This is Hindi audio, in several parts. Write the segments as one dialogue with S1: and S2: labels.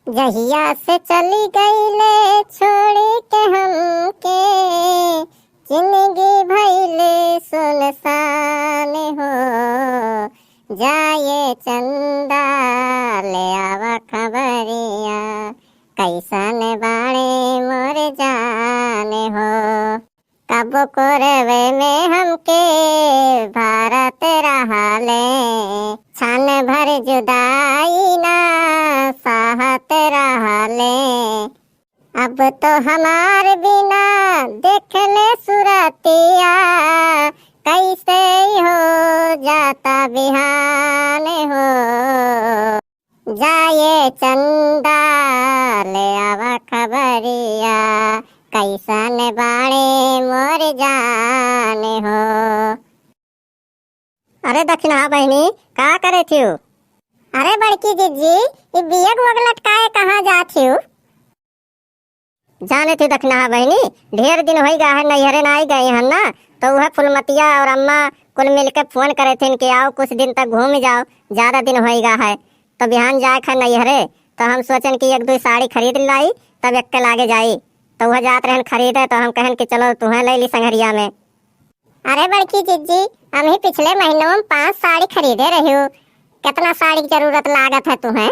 S1: जहिया से चली गईले छोड़ी के हमके, जिंदगी भइले सुनसान हो। जाए चंदा ले आवा खबरिया, कैसन बाड़े मोर जाने हो। कब कोरवे में हमके भारत रहाले, छान भर जुदाई ना साहत रहाले। अब तो हमार बिना देखले सुरतिया, कैसे हो जाता बिहान हो। जाए चंदा ले आवा खबरिया, कैसन बाड़े मोर जाने हो। अरे दक्षिणा बहनी का करे थी? अरे बड़की जीजी ये बियग वग लटकाए कहाँ जा थी? जाने थी दक्षिणा बहनी, ढेर दिन हो गया है नैहरे ना आई गई है ना, तो वह फुलमतिया और अम्मा कुल मिलके फोन करे थे कि आओ कुछ दिन तक घूम जाओ, ज्यादा दिन हो गया है तो बिहान जाए खा नैहरे। तो हम सोचन कि एक दो साड़ी खरीद लाई तब एक के लागे जाई, तो वह जात रहन खरीदे तो हम कहन कि चलो तुम्हें ले ली संगरिया में। अरे बड़की जीजी हम ही पिछले महीनों में 5 साड़ी खरीदे रही हूँ, कितना साड़ी की जरूरत लागत है तुम्हें?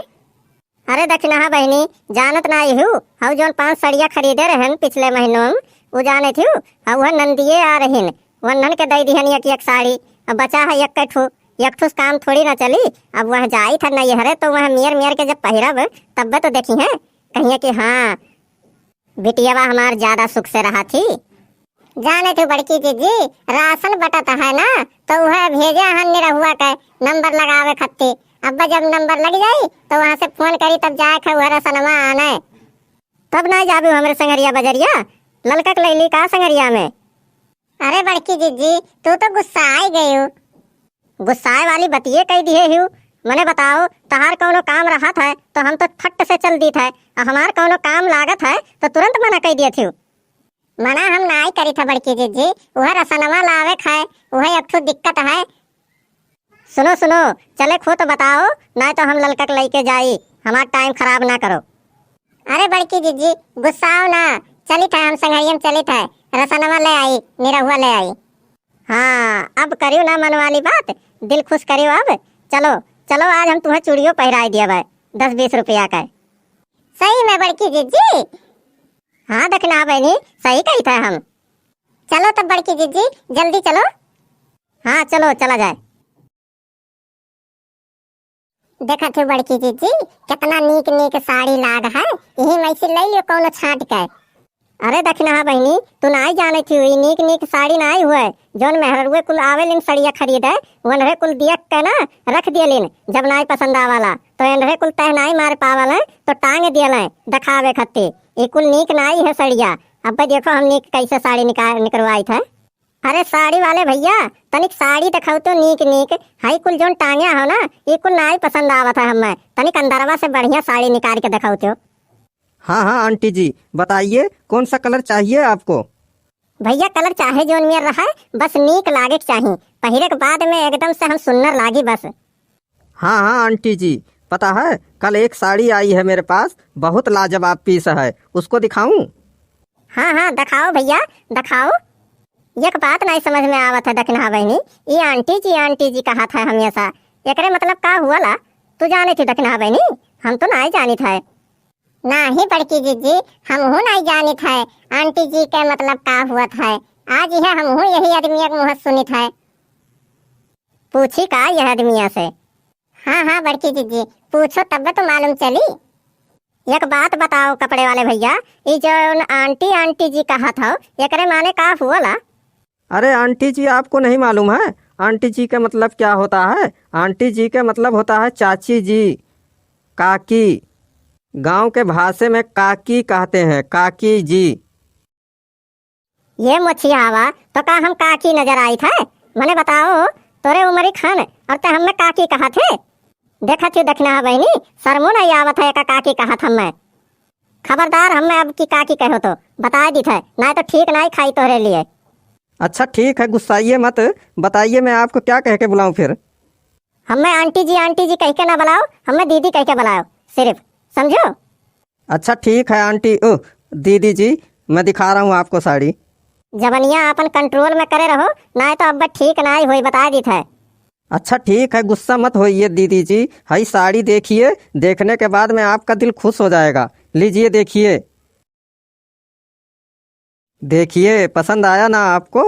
S1: अरे दक्षिणा बहनी जानत ना हूँ, हम जो 5 साड़ियाँ खरीदे रहन पिछले महीनों में वो जाने थी। अब वह नंदिये आ रहीन, वह के दई दिहन एक साड़ी, अब बचा है एक ठूस काम थोड़ी ना चली। अब वह जाई था नैहरे तो वह मियर मियर के जब पहिरब तब तो देखी है कहिए कि हाँ बिटियावा हमार ज्यादा सुख से रहा थी। जाने थे बड़की जीजी राशन बटत है ना, तो वह भेजा हन निरहुआ के नंबर लगावे खत्ती। अब जब नंबर लग जाई तो वहाँ से फोन करी तब जाए खे वह रसनमा आने, तब ना जाबू हमारे संगरिया बजरिया ललकक लैली का संगरिया में। अरे बड़की जीजी तू तो गुस्सा आई गई हो। गुस्साए वाली बतिये कही दिए हूँ, मने बताओ तहार कौनो काम रहा था तो हम तो फट से चल दी था, और हमार कौनो काम लागत है तो तुरंत मना कह दिए थे। मना हम ना ही करी था बड़की जीजी, वह रसनमा लावे खाए वह एक दिक्कत है। सुनो सुनो चले खो तो बताओ, ना तो हम ललकक लेके जाई, हमारा टाइम खराब ना करो। अरे बड़की जीजी गुस्साओ ना, चली था हम संगरिया में चली था, रसनमा ले आई निरहुआ ले आई। हाँ अब करियो ना मन वाली बात, दिल खुश करियो। अब चलो चलो आज हम तुम्हें चूड़ियों पहराई दिया भाई 10-20 रुपया का। सही में बड़की जीजी? हाँ दक्षिणा बहनी सही कही था हम। चलो तब बड़की जीजी जल्दी चलो। हाँ चलो चला जाए। देखा थे बड़की जीजी कितना नीक नीक साड़ी लाग है, यही मैं से ले लियो कौन छाट के। अरे दक्षिणा बहनी तू ना ही जाने थी नीक नीक साड़ी ना ही हुए, जोन मेहरुए कुल आवे लिन सड़िया खरीदे वनरे कुल दिया के ना रख दिए लिन, जब ना ही पसंद आवाला तो एनरे कुल तह ना ही मार पावाला तो टांग दिए दिखावे खत्ती। ये कुल नीक ना ही है सड़िया। अब देखो हम नीक कैसे साड़ी निकलवाई था। अरे साड़ी वाले भैया तनिक साड़ी दिखाओ तो नीक नीक, हाई कुल जोन टांगे हो ना ये कुल ना ही पसंद आवत है हमें, तनिक अंदरवा से बढ़िया साड़ी निकाल के दिखाओ तो।
S2: हाँ हाँ आंटी जी बताइए कौन सा कलर चाहिए आपको?
S1: भैया कलर चाहे जोन मेर रहा बस नीक लागे चाहिए, पहिरे के बाद में एकदम से हम सुंदर लागी बस।
S2: हाँ हाँ आंटी जी पता है कल एक साड़ी आई है मेरे पास, बहुत लाजवाब पीस है, उसको दिखाऊं?
S1: हाँ हाँ दिखाओ भैया दिखाओ। एक बात नहीं समझ में आवत है दक्षिणा बहनी, ये आंटी जी कहा था हमेशा, एकरे मतलब का हुआ ला? तू जाने थी दक्षिणा बहनी? हम तो नहीं जानी था। नहीं बड़की जीजी हम हो नहीं जानी था आंटी जी के मतलब का हुआ था, आज यह हम हो यही आदमी मुँह सुनी था। पूछी का यह आदमिया से? हाँ हाँ बड़की जीजी पूछो तब तो मालूम चली। एक बात बताओ कपड़े वाले भैया, ये जो आंटी जी कहा था एकरे माने का हुआ ला?
S2: अरे आंटी जी आपको नहीं मालूम है आंटी जी का मतलब क्या होता है? आंटी जी का मतलब होता है चाची जी, काकी, गांव के भाषा में काकी कहते हैं, काकी जी।
S1: ये मछिया हवा तो का हम काकी नजर आई था? मने बताओ तोरे उमरी खान और ते हमें काकी कहा थे? देखा थी दक्षिणा बहनी शर्मो नहीं आवत है का काकी कहा था मैं। खबरदार हमें अब की काकी कहो तो बता दी था, ना तो ठीक नहीं खाई तोरे लिए।
S2: अच्छा ठीक है गुस्साइए मत, बताइए मैं आपको क्या कह के बुलाऊं फिर?
S1: हमें आंटी जी कह के ना बुलाओ, हमें दीदी कह के बुलाओ सिर्फ, समझो?
S2: अच्छा ठीक है आंटी, ओह दीदी जी, मैं दिखा रहा हूँ आपको साड़ी।
S1: जवनिया अपन कंट्रोल में करे रहो, ना तो अब ठीक ना ही होई, बता दी है।
S2: अच्छा ठीक है, गुस्सा मत होइए दीदी जी। हई साड़ी देखिए, देखने के बाद में आपका दिल खुश हो जाएगा। लीजिए देखिए, देखिए पसंद आया ना आपको?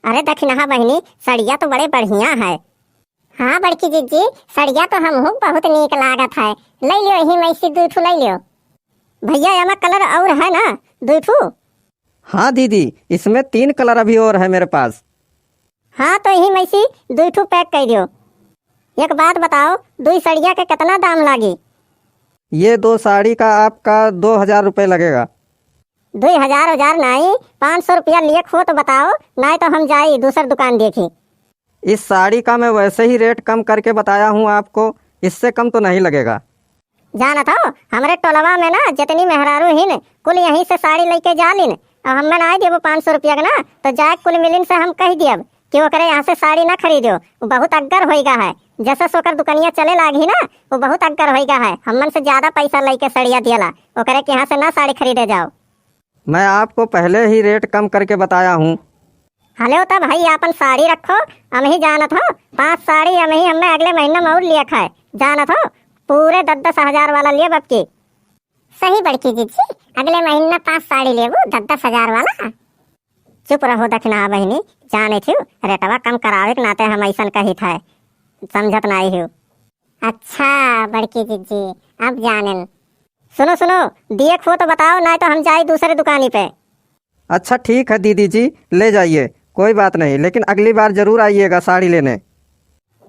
S1: अरे दक्षिणा बहनी, सड़िया तो बड़े बढ़िया है। हाँ बड़की जीजी, सड़िया तो हमहू बहुत नीक लागत है। ले लियो, यही में से 2 ठू ले लियो। भैया एमा कलर और है ना 2 ठू?
S2: हाँ दीदी, इसमें 3 कलर अभी और है मेरे पास।
S1: हाँ तो यही में से 2 ठू पैक कर दियो। एक बात बताओ, 2 सड़िया के कितना दाम लागी?
S2: ये 2 साड़ी का आपका 2000 रुपये लगेगा।
S1: 2000 नहीं, 500 रुपया लिए खो तो बताओ, नहीं तो हम जाई दूसर दुकान देखी।
S2: इस साड़ी का मैं वैसे ही रेट कम करके बताया हूँ आपको, इससे कम तो नहीं लगेगा।
S1: जानत हो, हमारे टोलवा में ना जितनी मेहरारू हिन कुल यहीं से साड़ी लेके जा लिन। अब हमें ना देबो 500 रुपया का ना, तो जाए कुल मिलिन से हम कह दियब कि ओकरे यहाँ से साड़ी ना खरीदो, वो बहुत अग्गर होइगा है। जैसे सोकर दुकनिया चले लागी ना, वो बहुत अग्गर होइगा है। हमन से ज्यादा पैसा लेके सड़िया दियला, ओकरे के यहाँ से ना साड़ी खरीदे जाओ।
S2: मैं आपको पहले ही रेट कम करके बताया हूँ।
S1: हलो तब भाई आपन साड़ी रखो, हम ही जानत हो 5 साड़ी हम ही हमें अगले महीना में और लिया खाए। जानत हो पूरे 10-10 हजार वाला लिए बब की। सही बड़की जीजी, अगले महीना 5 साड़ी लेबू 10-10 हजार वाला। चुप रहो दक्षिणा बहनी, जाने थी रेटवा कम करावे के नाते हम ऐसा कही था, समझत नहीं हो। अच्छा बड़की जीजी, अब जाने। सुनो सुनो, दिए खो तो बताओ, नहीं तो हम जाए दूसरे दुकानी पे।
S2: अच्छा ठीक है दीदी जी, ले जाइए, कोई बात नहीं, लेकिन अगली बार जरूर आइएगा साड़ी लेने।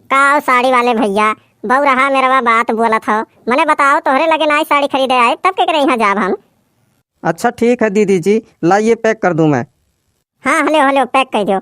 S1: का साड़ी वाले भैया, बहु रहा मेरा बात बोला था, मैंने बताओ तोहरे लगे ना साड़ी खरीदे आए, तब के यहाँ जाब हम।
S2: अच्छा ठीक है दीदी जी, लाइए पैक कर दूं मैं।
S1: हाँ हलो हलो पैक कर दो।